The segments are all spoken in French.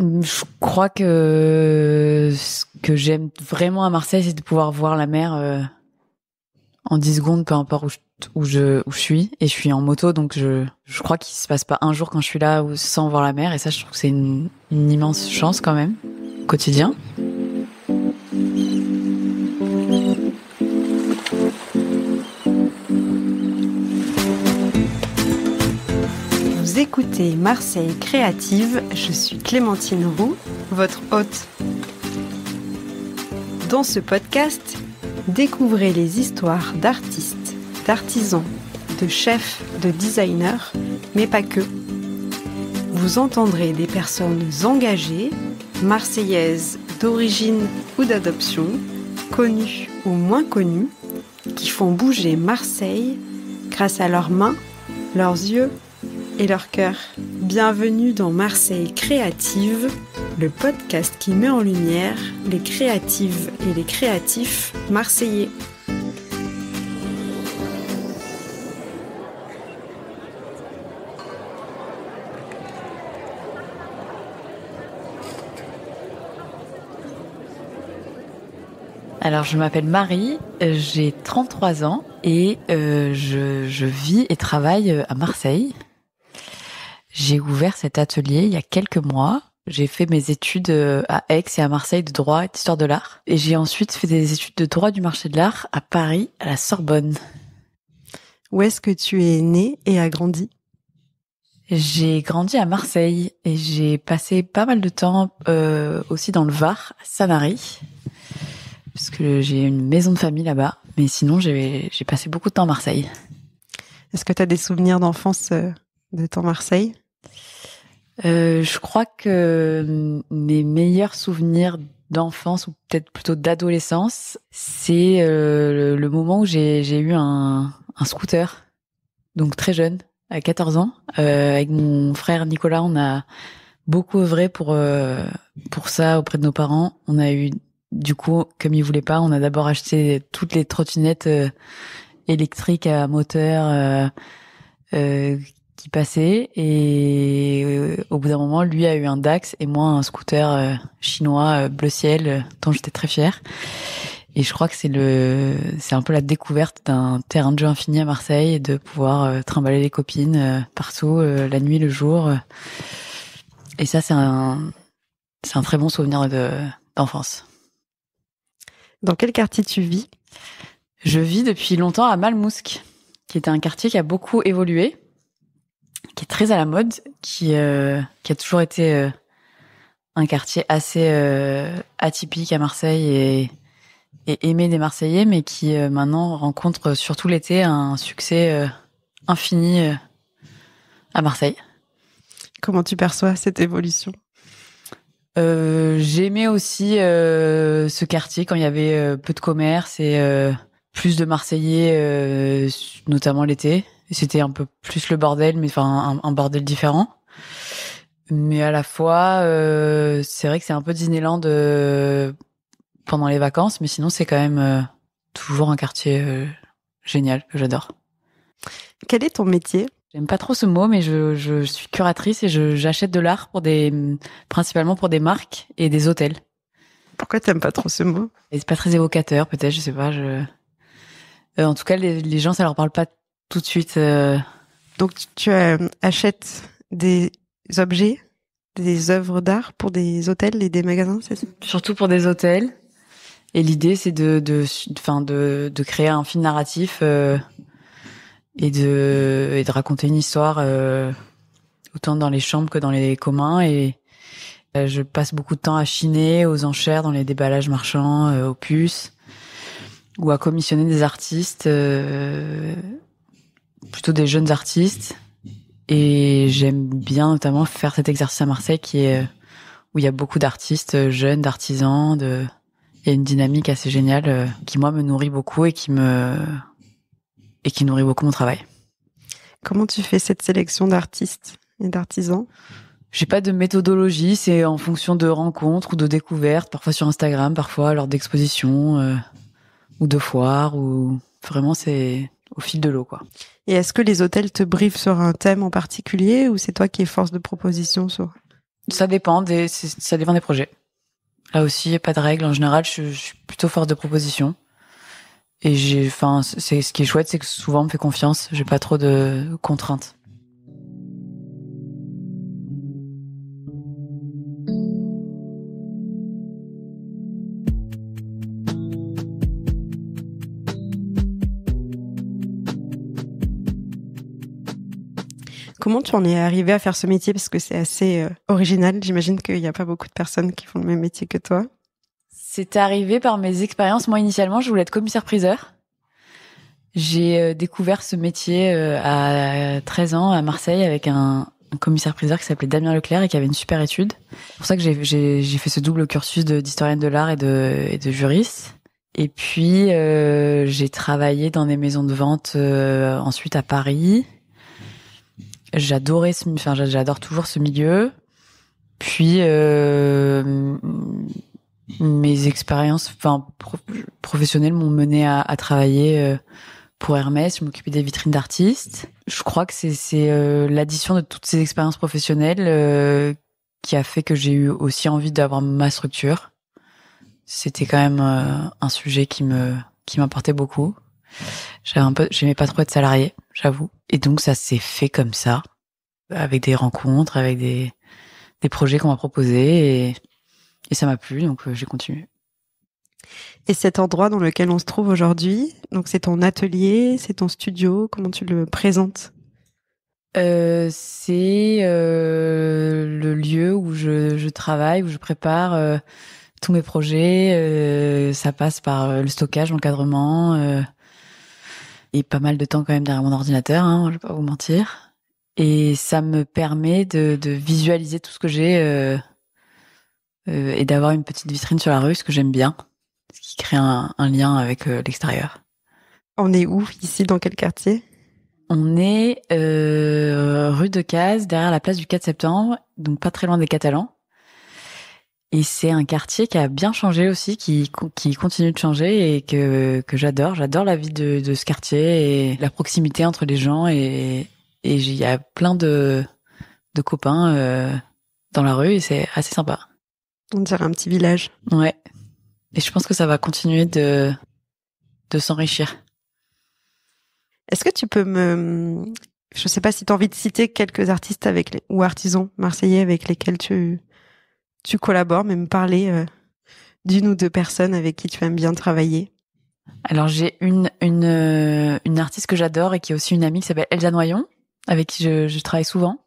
Je crois que ce que j'aime vraiment à Marseille, c'est de pouvoir voir la mer en 10 secondes, peu importe où je suis. Et je suis en moto, donc je crois qu'il se passe pas un jour quand je suis là sans voir la mer. Et ça, je trouve que c'est une immense chance quand même, au quotidien. Vous écoutez Marseille Créative, je suis Clémentine Roux, votre hôte. Dans ce podcast, découvrez les histoires d'artistes, d'artisans, de chefs, de designers, mais pas que. Vous entendrez des personnes engagées, marseillaises d'origine ou d'adoption, connues ou moins connues, qui font bouger Marseille grâce à leurs mains, leurs yeux et leur cœur. Bienvenue dans Marseille Créative, le podcast qui met en lumière les créatives et les créatifs marseillais. Alors, je m'appelle Marie, j'ai 33 ans et je vis et travaille à Marseille. J'ai ouvert cet atelier il y a quelques mois. J'ai fait mes études à Aix et à Marseille de droit et d'histoire de l'art. Et j'ai ensuite fait des études de droit du marché de l'art à Paris, à la Sorbonne. Où est-ce que tu es née et as grandi ? J'ai grandi à Marseille et j'ai passé pas mal de temps aussi dans le Var, à Sanary, parce que j'ai une maison de famille là-bas. Mais sinon, j'ai passé beaucoup de temps à Marseille. Est-ce que tu as des souvenirs d'enfance de ton Marseille ? Je crois que mes meilleurs souvenirs d'enfance, ou peut-être plutôt d'adolescence, c'est le moment où j'ai eu un scooter, donc très jeune, à 14 ans. Avec mon frère Nicolas, on a beaucoup œuvré pour ça auprès de nos parents. On a eu, du coup, comme ils voulaient pas, on a d'abord acheté toutes les trottinettes électriques à moteur qui passait, et au bout d'un moment, lui a eu un Dax et moi un scooter chinois bleu ciel dont j'étais très fière. Et je crois que c'est un peu la découverte d'un terrain de jeu infini à Marseille, et de pouvoir trimballer les copines partout, la nuit, le jour. Et ça, c'est un très bon souvenir d'enfance. Dans quel quartier tu vis ? Je vis depuis longtemps à Malmousque, qui était un quartier qui a beaucoup évolué, qui est très à la mode, qui a toujours été un quartier assez atypique à Marseille et aimé des Marseillais, mais qui maintenant rencontre surtout l'été un succès infini à Marseille. Comment tu perçois cette évolution ? J'aimais aussi ce quartier quand il y avait peu de commerce et plus de Marseillais, notamment l'été. C'était un peu plus le bordel, mais enfin un bordel différent. Mais à la fois, c'est vrai que c'est un peu Disneyland pendant les vacances, mais sinon c'est quand même toujours un quartier génial que j'adore. Quel est ton métier ? J'aime pas trop ce mot, mais je suis curatrice et j'achète de l'art principalement pour des marques et des hôtels. Pourquoi t'aimes pas trop ce mot ? Et c'est pas très évocateur, peut-être, je sais pas. En tout cas, les gens, ça leur parle pas tout de suite. Donc tu achètes des objets, des œuvres d'art pour des hôtels et des magasins, c'est ça ? Surtout pour des hôtels. Et l'idée, c'est de créer un film narratif et de raconter une histoire autant dans les chambres que dans les communs. Et je passe beaucoup de temps à chiner, aux enchères, dans les déballages marchands, aux puces, ou à commissionner des artistes, plutôt des jeunes artistes. Et j'aime bien notamment faire cet exercice à Marseille où il y a beaucoup d'artistes jeunes, d'artisans, il y a une dynamique assez géniale qui, moi, me nourrit beaucoup et qui nourrit beaucoup mon travail. Comment tu fais cette sélection d'artistes et d'artisans ? J'ai pas de méthodologie, c'est en fonction de rencontres ou de découvertes, parfois sur Instagram, parfois lors d'expositions ou de foires, ou vraiment c'est au fil de l'eau, quoi. Et est-ce que les hôtels te briefent sur un thème en particulier, ou c'est toi qui es force de proposition sur Ça dépend ça dépend des projets. Là aussi, pas de règles. En général, je suis plutôt force de proposition. Et c'est ce qui est chouette, c'est que souvent on me fait confiance. J'ai pas trop de contraintes. Comment tu en es arrivé à faire ce métier? Parce que c'est assez original. J'imagine qu'il n'y a pas beaucoup de personnes qui font le même métier que toi. C'est arrivé par mes expériences. Moi, initialement, je voulais être commissaire-priseur. J'ai découvert ce métier à 13 ans à Marseille avec un commissaire-priseur qui s'appelait Damien Leclerc et qui avait une super étude. C'est pour ça que j'ai fait ce double cursus d'historienne de l'art et de juriste. Et puis, j'ai travaillé dans des maisons de vente ensuite à Paris. J'adore toujours ce milieu. Puis mes expériences, professionnelles m'ont mené à travailler pour Hermès. Je m'occupais des vitrines d'artistes. Je crois que c'est l'addition de toutes ces expériences professionnelles qui a fait que j'ai eu aussi envie d'avoir ma structure. C'était quand même un sujet qui m'importait beaucoup. J'aimais pas trop être salariée, j'avoue. Et donc ça s'est fait comme ça, avec des rencontres, avec des projets qu'on m'a proposés et ça m'a plu, donc j'ai continué. Et cet endroit dans lequel on se trouve aujourd'hui, donc c'est ton atelier, c'est ton studio, comment tu le présentes? C'est le lieu où je travaille, où je prépare tous mes projets. Ça passe par le stockage, l'encadrement et pas mal de temps quand même derrière mon ordinateur, hein, je vais pas vous mentir. Et ça me permet de visualiser tout ce que j'ai et d'avoir une petite vitrine sur la rue, ce que j'aime bien, ce qui crée un lien avec l'extérieur. On est où ici, dans quel quartier? On est rue de Cazes, derrière la place du 4 septembre, donc pas très loin des Catalans. Et c'est un quartier qui a bien changé aussi, qui continue de changer et que j'adore. J'adore la vie de ce quartier et la proximité entre les gens et il y a plein de copains dans la rue et c'est assez sympa. On dirait un petit village. Ouais. Et je pense que ça va continuer de s'enrichir. Est-ce que tu peux je sais pas si tu as envie de citer quelques artistes ou artisans marseillais avec lesquels tu collabores, mais me parler d'une ou deux personnes avec qui tu aimes bien travailler. Alors j'ai une artiste que j'adore et qui est aussi une amie qui s'appelle Elsa Noyon, avec qui je travaille souvent.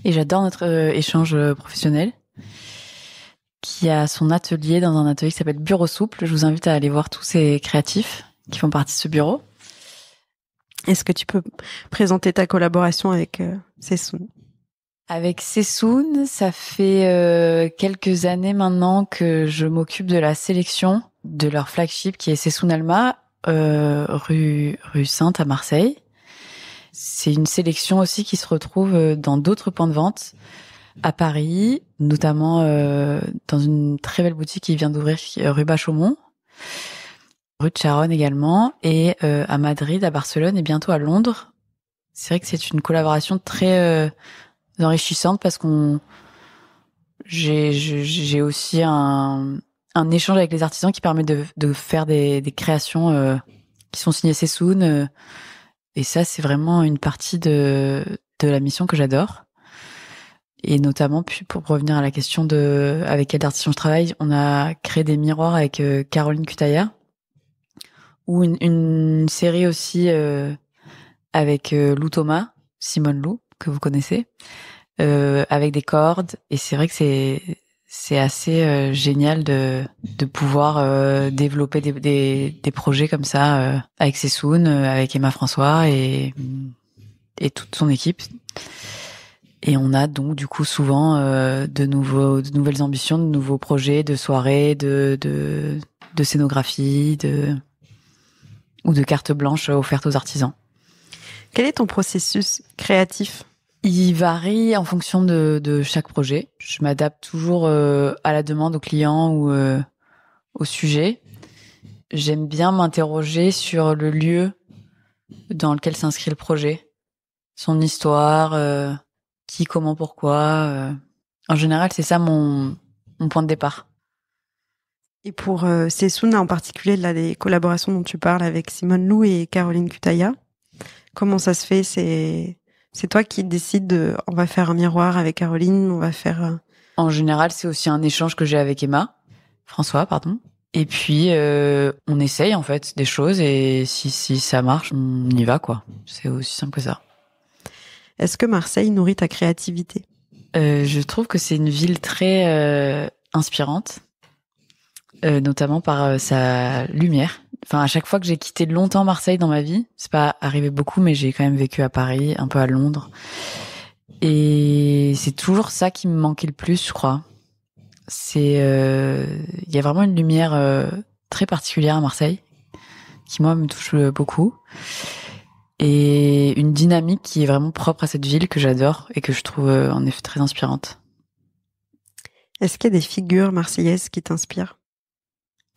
Et j'adore notre échange professionnel, qui a son atelier dans un atelier qui s'appelle Bureau Souple. Je vous invite à aller voir tous ces créatifs qui font partie de ce bureau. Est-ce que tu peux présenter ta collaboration avec Sessoun? Avec Sessoun, ça fait quelques années maintenant que je m'occupe de la sélection de leur flagship qui est Sessoun Alma, rue Sainte à Marseille. C'est une sélection aussi qui se retrouve dans d'autres points de vente à Paris, notamment dans une très belle boutique qui vient d'ouvrir rue Bachaumont, rue de Charonne également, et à Madrid, à Barcelone et bientôt à Londres. C'est vrai que c'est une collaboration très enrichissante parce j'ai aussi un échange avec les artisans qui permet de faire des créations qui sont signées Sessoun. Et ça, c'est vraiment une partie de la mission que j'adore. Et notamment, puis pour revenir à la question avec quel artisan je travaille, on a créé des miroirs avec Caroline Cutaillard, ou une série aussi avec Lou Thomas, Simone Lou, que vous connaissez, avec des cordes. Et c'est vrai que c'est assez génial de pouvoir développer des projets comme ça avec Sessoun, avec Emma François et toute son équipe. Et on a donc du coup souvent de nouvelles ambitions, de nouveaux projets, de soirées, de scénographie, ou de cartes blanches offertes aux artisans. Quel est ton processus créatif? Il varie en fonction de chaque projet. Je m'adapte toujours à la demande au client ou au sujet. J'aime bien m'interroger sur le lieu dans lequel s'inscrit le projet, son histoire, qui, comment, pourquoi. En général, c'est ça mon point de départ. Et pour Sessoun en particulier, là, les collaborations dont tu parles avec Simone Lou et Caroline Cutaïa, comment ça se fait? C'est toi qui décides on va faire un miroir avec Caroline, on va faire... En général, c'est aussi un échange que j'ai avec François, pardon. Et puis, on essaye, en fait, des choses et si ça marche, on y va, quoi. C'est aussi simple que ça. Est-ce que Marseille nourrit ta créativité? Je trouve que c'est une ville très inspirante, notamment par sa lumière. Enfin, à chaque fois que j'ai quitté longtemps Marseille dans ma vie, c'est pas arrivé beaucoup, mais j'ai quand même vécu à Paris, un peu à Londres. Et c'est toujours ça qui me manquait le plus, je crois. Il y a vraiment une lumière très particulière à Marseille, qui moi me touche beaucoup. Et une dynamique qui est vraiment propre à cette ville que j'adore et que je trouve en effet très inspirante. Est-ce qu'il y a des figures marseillaises qui t'inspirent?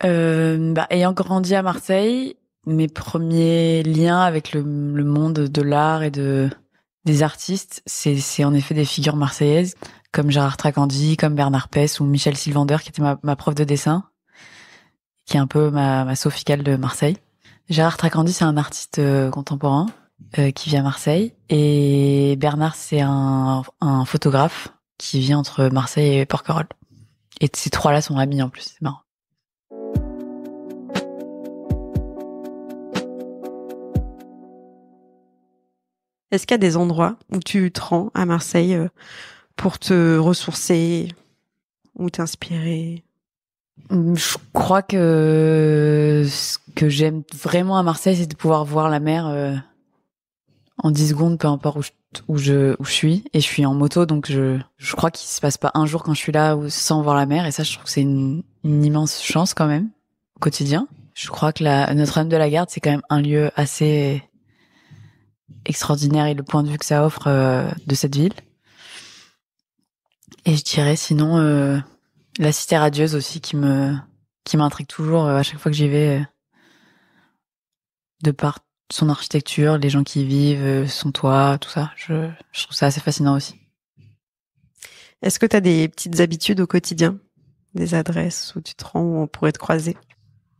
Ayant grandi à Marseille, mes premiers liens avec le monde de l'art et des artistes, c'est en effet des figures marseillaises, comme Gérard Tracandi, comme Bernard Pess ou Michel Sylvander, qui était ma prof de dessin, qui est un peu ma Sophie Calle de Marseille. Gérard Tracandi, c'est un artiste contemporain qui vit à Marseille, et Bernard, c'est un photographe qui vit entre Marseille et Porquerolles. Et ces trois-là sont amis en plus, c'est marrant. Est-ce qu'il y a des endroits où tu te rends à Marseille pour te ressourcer ou t'inspirer? Je crois que ce que j'aime vraiment à Marseille, c'est de pouvoir voir la mer en 10 secondes, peu importe où je suis. Et je suis en moto, donc je crois qu'il se passe pas un jour quand je suis là sans voir la mer. Et ça, je trouve que c'est une immense chance quand même au quotidien. Je crois que Notre-Dame de la Garde, c'est quand même un lieu assez extraordinaire et le point de vue que ça offre de cette ville. Et je dirais sinon la Cité radieuse aussi qui m'intrigue toujours à chaque fois que j'y vais, de par son architecture, les gens qui y vivent, son toit, tout ça. Je trouve ça assez fascinant aussi. Est-ce que tu as des petites habitudes au quotidien? Des adresses où tu te rends, où on pourrait te croiser?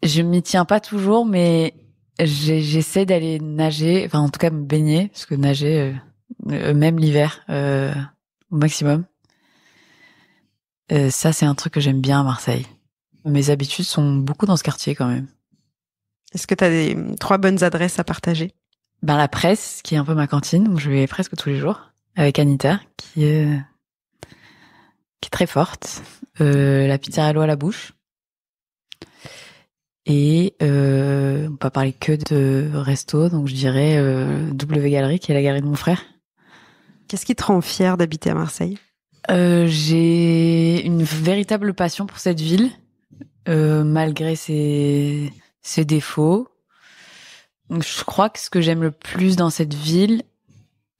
Je m'y tiens pas toujours, mais j'essaie d'aller nager, enfin en tout cas me baigner, parce que nager, même l'hiver, au maximum. Ça, c'est un truc que j'aime bien à Marseille. Mes habitudes sont beaucoup dans ce quartier quand même. Est-ce que tu as 3 bonnes adresses à partager? La Presse, qui est un peu ma cantine, où je vais presque tous les jours, avec Anita, qui est très forte. La Pizzarello à la bouche. Et on peut parler que de resto, donc je dirais W Galerie, qui est la galerie de mon frère. Qu'est-ce qui te rend fière d'habiter à Marseille? J'ai une véritable passion pour cette ville, malgré ses défauts. Je crois que ce que j'aime le plus dans cette ville,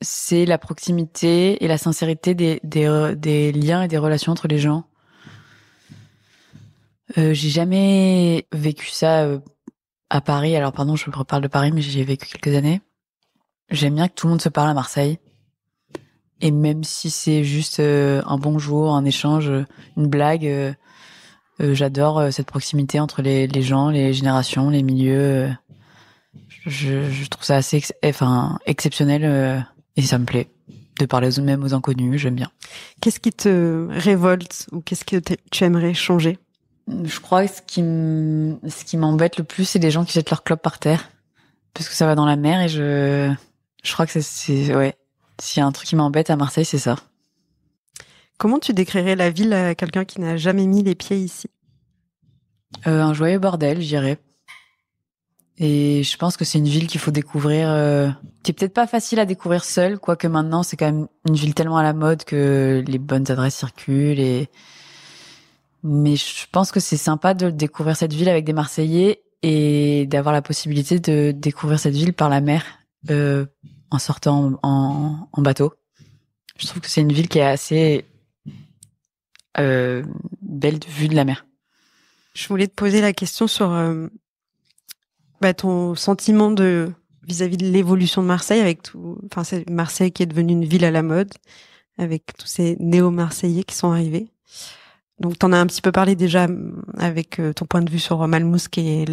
c'est la proximité et la sincérité des liens et des relations entre les gens. J'ai jamais vécu ça à Paris. Alors pardon, je reparle de Paris, mais j'y ai vécu quelques années. J'aime bien que tout le monde se parle à Marseille. Et même si c'est juste un bonjour, un échange, une blague, j'adore cette proximité entre les gens, les générations, les milieux. Je trouve ça assez exceptionnel et ça me plaît de parler même aux inconnus, j'aime bien. Qu'est-ce qui te révolte ou qu'est-ce que tu aimerais changer? Je crois que ce qui m'embête le plus, c'est les gens qui jettent leurs clopes par terre, parce que ça va dans la mer et je crois que c'est ouais. S'il y a un truc qui m'embête à Marseille, c'est ça. Comment tu décrirais la ville à quelqu'un qui n'a jamais mis les pieds ici? Un joyeux bordel, je dirais. Et je pense que c'est une ville qu'il faut découvrir, qui est peut-être pas facile à découvrir seule, quoique maintenant c'est quand même une ville tellement à la mode que les bonnes adresses circulent. Mais je pense que c'est sympa de découvrir cette ville avec des Marseillais et d'avoir la possibilité de découvrir cette ville par la mer, en sortant en bateau. Je trouve que c'est une ville qui est assez belle vue de la mer. Je voulais te poser la question sur ton sentiment vis-à-vis de l'évolution de Marseille avec tout. Enfin, c'est Marseille qui est devenue une ville à la mode. avec tous ces néo-marseillais qui sont arrivés. Donc, t'en as un petit peu parlé déjà avec ton point de vue sur Malmousque et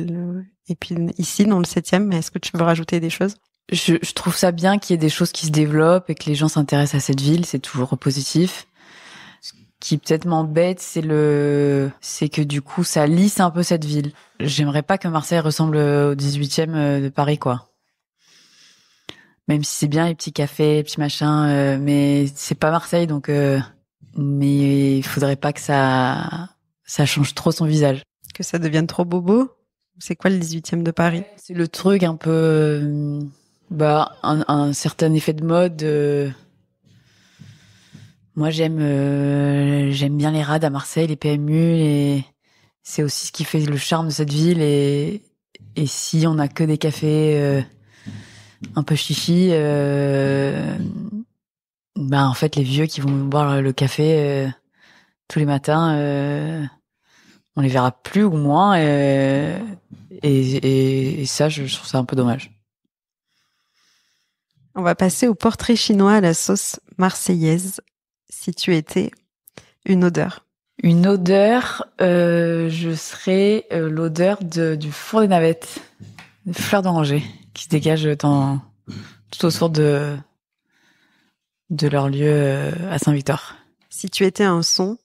puis ici, dans le 7e. Mais est-ce que tu veux rajouter des choses? Je trouve ça bien qu'il y ait des choses qui se développent et que les gens s'intéressent à cette ville. C'est toujours positif. Ce qui peut-être m'embête, c'est que du coup, ça lisse un peu cette ville. J'aimerais pas que Marseille ressemble au 18e de Paris, quoi. Même si c'est bien les petits cafés, les petits machins, mais c'est pas Marseille, donc... mais il faudrait pas que ça change trop son visage. Que ça devienne trop bobo? C'est quoi le 18e de Paris? C'est le truc un peu... un certain effet de mode. Moi, j'aime bien les rades à Marseille, les PMU, et c'est aussi ce qui fait le charme de cette ville. Et si on a que des cafés un peu chichi, en fait, les vieux qui vont boire le café tous les matins, on les verra plus ou moins, et ça, je trouve ça un peu dommage. On va passer au portrait chinois à la sauce marseillaise. Si tu étais une odeur. Une odeur, je serais l'odeur du four des navettes, des fleurs d'oranger, qui se dégagent tout autour de leur lieu à Saint-Victor. Si tu étais un son.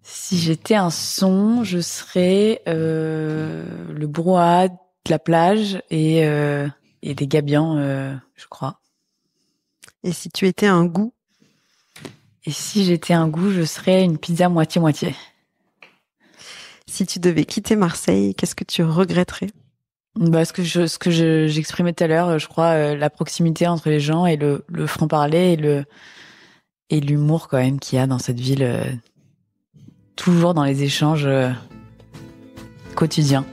Si j'étais un son, je serais le brouhaha de la plage et des gabions, je crois. Et si tu étais un goût? Et si j'étais un goût, je serais une pizza moitié-moitié. Si tu devais quitter Marseille, qu'est-ce que tu regretterais? Ce que j'exprimais tout à l'heure, je crois, la proximité entre les gens et le franc-parler et l'humour quand même qu'il y a dans cette ville, toujours dans les échanges quotidiens.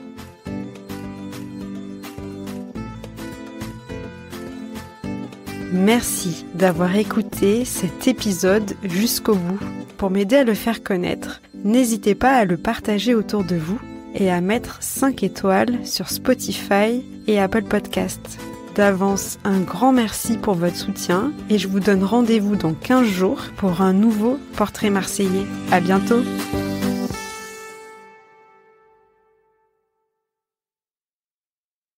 Merci d'avoir écouté cet épisode jusqu'au bout. Pour m'aider à le faire connaître, n'hésitez pas à le partager autour de vous et à mettre 5 étoiles sur Spotify et Apple Podcasts. D'avance, un grand merci pour votre soutien et je vous donne rendez-vous dans 15 jours pour un nouveau portrait marseillais. À bientôt!